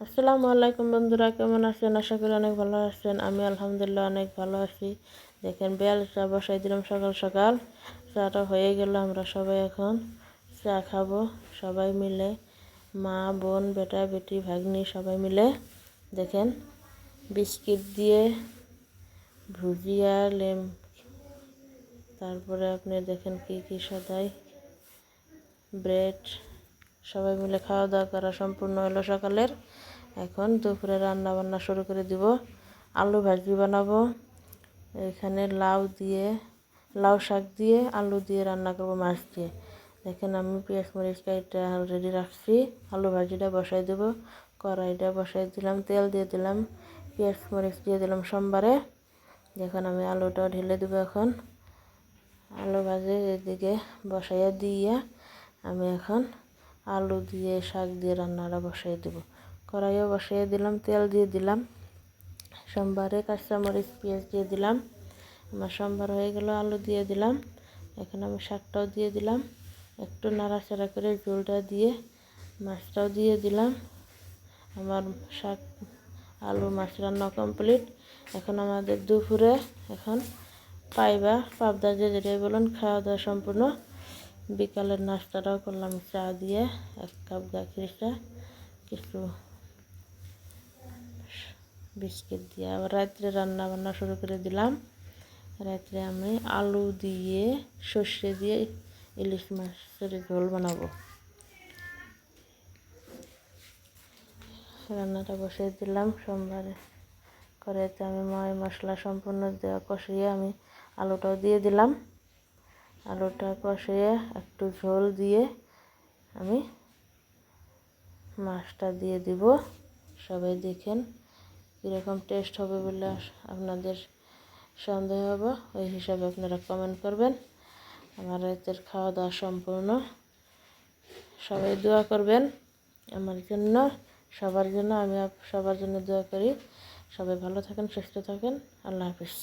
আসসালামু আলাইকুম বন্ধুরা, কেমন আছেন? আশা করি অনেক ভালো আছেন। আমি আলহামদুলিল্লাহ অনেক ভালো আছি। দেখেন বেল চা বসাই দিলাম সকাল সকাল। চাটা হয়ে গেল, আমরা সবাই এখন চা খাবো সবাই মিলে, মা বোন বেটা বেটি ভাগ্নি সবাই মিলে। দেখেন বিস্কিট দিয়ে ভুজিয়া তারপরে আপনি দেখেন কি কি সদাই ব্রেড সবাই মিলে খাওয়া দাওয়া করা সম্পূর্ণ হলো সকালের। এখন দুপুরে রান্না বান্না শুরু করে দিব। আলু ভাজি বানাবো, এখানে লাউ শাক দিয়ে আলু দিয়ে রান্না করবো মাছ দিয়ে। দেখেন আমি পেঁয়াজ মরিচ কাইটা রেডি রাখছি। আলু ভাজিটা বসাই দেবো, কড়াইটা বসাই দিলাম, তেল দিয়ে দিলাম, পেঁয়াজ মরিচ দিয়ে দিলাম সোমবারে। দেখুন আমি আলুটা ঢেলে দেবো। এখন আলু ভাজি এদিকে বসাইয়া দিয়ে আমি এখন আলু দিয়ে শাক দিয়ে রান্নাটা বসাই দেবো। কড়াইও বসাইয়া দিলাম, তেল দিয়ে দিলাম, সোমবারে কাঁচামরিচ পেঁয়াজ দিয়ে দিলাম। আমার সোমবার হয়ে গেল, আলু দিয়ে দিলাম। এখন আমি শাকটাও দিয়ে দিলাম, একটু নাড়াচাড়া করে ঝোলটা দিয়ে মাছটাও দিয়ে দিলাম। আমার শাক আলু মাছ রান্না কমপ্লিট। এখন আমাদের দুপুরে এখন পাবদা যে যেটাই বলুন খাওয়া দাওয়া সম্পূর্ণ। বিকালের নাস্তাটাও করলাম চা দিয়ে, 1 কাপ গাখির চা, কিছু বিস্কিট দিয়ে। আবার রাত্রে রান্না বান্না শুরু করে দিলাম। রাত্রে আমি আলু দিয়ে সর্ষে দিয়ে ইলিশ মাছের ঝোল বানাবো। রান্নাটা বসিয়ে দিলাম। সোমবারে কড়াইতে আমি মশলা সম্পূর্ণ দেওয়া কষিয়ে আমি আলুটাও দিয়ে দিলাম। আলুটা কষিয়ে একটু ঝোল দিয়ে আমি মাছটা দিয়ে দিব। সবাই দেখেন কীরকম টেস্ট হবে বলে আপনাদের সন্দেহ হবে, ওই হিসাবে আপনারা কমেন্ট করবেন। আমার রাতের খাওয়া দাওয়া সম্পূর্ণ। সবাই দোয়া করবেন আমার জন্য, সবার জন্য। আমি সবার জন্য দোয়া করি। সবাই ভালো থাকেন, সুস্থ থাকেন। আল্লাহ হাফিজ।